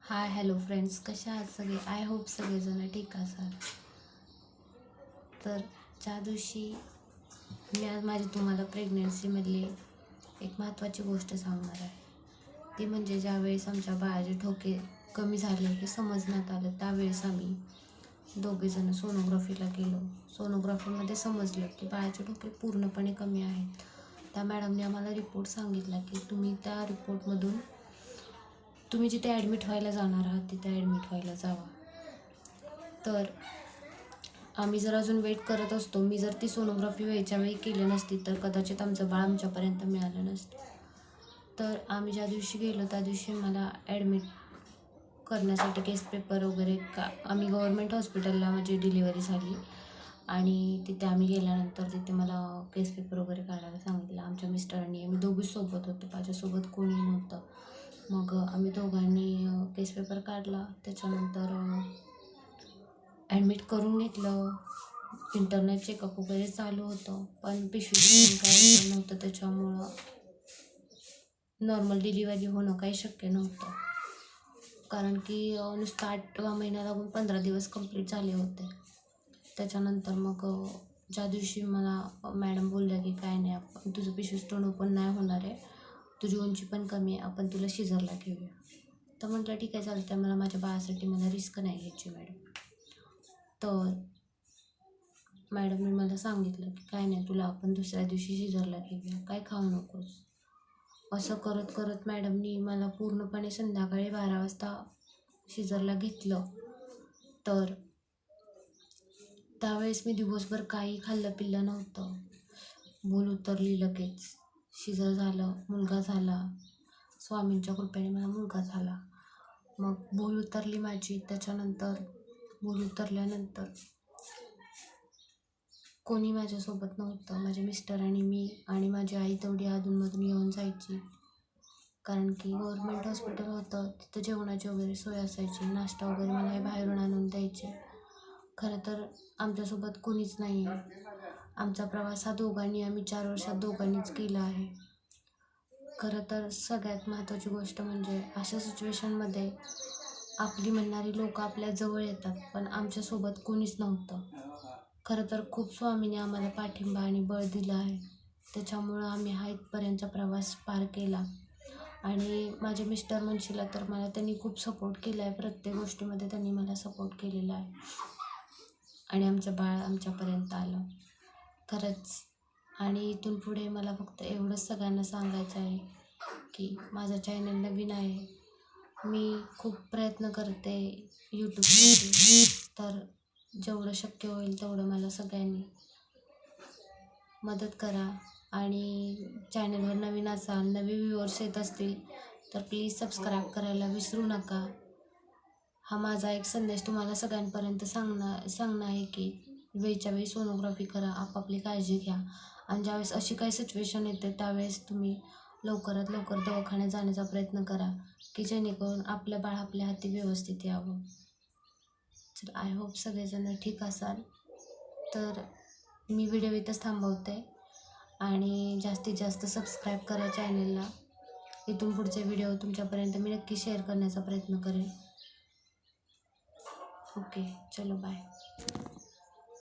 Hi hello friends, कशा आहात सगळे? आय होप सगळेजण ठीक असाल. तर ज्या दिवशी मी आज माझी तुम्हाला प्रेग्नन्सीमधली एक महत्त्वाची गोष्ट सांगणार आहे. ती म्हणजे ज्यावेळेस आमच्या बाळाचे ठोके कमी झाले हे समजण्यात आलं, त्यावेळेस आम्ही दोघेजण सोनोग्राफीला गेलो. सोनोग्राफीमध्ये समजलं की बाळाचे ठोके पूर्णपणे कमी आहेत. त्या मॅडमने आम्हाला रिपोर्ट सांगितला की तुम्ही त्या रिपोर्टमधून तुम्ही जिथे ॲडमिट व्हायला जाणार आहात तिथे ॲडमिट व्हायला जावा. तर आम्ही जर अजून वेट करत असतो, मी जर ती सोनोग्राफी वेळच्या वेळी केली नसती तर कदाचित आमचं बाळ आमच्यापर्यंत मिळालं नसतं. तर आम्ही ज्या दिवशी गेलो त्या दिवशी मला ॲडमिट करण्यासाठी केस पेपर वगैरे आम्ही गव्हर्मेंट हॉस्पिटलला माझी डिलिव्हरी झाली आणि तिथे आम्ही गेल्यानंतर तिथे मला केस पेपर वगैरे काढायला सांगितलं. आमच्या मिस्टरांनी, आम्ही दोघीच सोबत होतो, माझ्यासोबत कोणी नव्हतं. मग आम्ही दोघांनी केस पेपर काढला. त्याच्यानंतर ॲडमिट करून घेतलं. इंटरनल चेकअप वगैरे चालू होतं, पण पिशवीचं काय नव्हतं, त्याच्यामुळं नॉर्मल डिलिव्हरी होणं काही शक्य नव्हतं. कारण की नुसतं 8वा महिना लागून 15 दिवस कंप्लीट झाले होते. त्याच्यानंतर मग ज्या दिवशी मला मॅडम बोलल्या की काय नाही, आपण तुझं पिशवी स्टोन ओपन नाही होणार आहे, तुझी उंची पण कमी आहे, आपण तुला शिजरला घेऊया. तर म्हटलं ठीक आहे चालतं, मला माझ्या बाळासाठी मला रिस्क नाही घ्यायची मॅडम. तर मॅडमने मला सांगितलं की काय नाही, तुला आपण दुसऱ्या दिवशी शिजरला घेऊया, काय खाऊ नकोस. असं करत करत मॅडमनी मला पूर्णपणे संध्याकाळी 12 वाजता शिजरला घेतलं. तर त्यावेळेस मी दिवसभर काही खाल्लं पिल्लं नव्हतं. भूल उतरली लगेच, शिजर झालं, मुलगा झाला. स्वामींच्या कृपेने मला मुलगा झाला. मग भूल उतरली माझी. त्याच्यानंतर भूल उतरल्यानंतर कोणी माझ्यासोबत नव्हतं. माझे मिस्टर आणि मी आणि माझी आई तेवढी अधूनमधून येऊन जायची, कारण की गव्हर्मेंट हॉस्पिटल होतं, तिथं जेवणाची वगैरे सोय असायची. नाश्ता वगैरे मला हे बाहेरून आणून द्यायचे. खरं तर आमच्यासोबत कोणीच नाही आहे. आमचा प्रवास हा आम्ही 4 वर्षात दोघांनीच केला आहे. खरं तर सगळ्यात महत्त्वाची गोष्ट म्हणजे अशा सिच्युएशनमध्ये आपली म्हणणारी लोक आपल्या जवळ येतात, पण आमच्यासोबत कोणीच नव्हतं. खरं तर खूप स्वामीने आम्हाला पाठिंबा आणि बळ दिलं आहे. त्याच्यामुळं आम्ही हा इथपर्यंतचा प्रवास पार केला. आणि माझे मिस्टर म्हणशीला तर मला त्यांनी खूप सपोर्ट केला आहे. प्रत्येक गोष्टीमध्ये त्यांनी मला सपोर्ट केलेला आहे आणि आमचं बाळ आमच्यापर्यंत आलं खरंच. आणि इथून पुढे मला फक्त एवढंच सगळ्यांना सांगायचं आहे की माझा चॅनल नवीन आहे, मी खूप प्रयत्न करते यूट्यूबसाठी. तर जेवढं शक्य होईल तेवढं मला सगळ्यांनी मदत करा. आणि चॅनलवर नवीन असाल, नवे व्ह्यूअर्स येत असतील तर प्लीज सबस्क्राईब करायला विसरू नका. हा माझा एक संदेश तुम्हाला सगळ्यांपर्यंत सांगणं आहे की वेळच्या वेळी सोनोग्राफी करा, आपापली काळजी घ्या. आणि ज्यावेळेस अशी काही सिच्युएशन येते त्यावेळेस तुम्ही लवकरात लवकर दवाखान्यात जाण्याचा प्रयत्न करा, की जेणेकरून आपलं बाळ आपल्या हाती व्यवस्थित यावं. तर आय होप सगळेजण ठीक असाल. तर मी व्हिडिओ इथंच थांबवते आणि जास्तीत जास्त सबस्क्राईब करा चॅनलला. इथून पुढचे व्हिडिओ तुमच्यापर्यंत मी नक्की शेअर करण्याचा प्रयत्न करेन. ओके, चलो बाय.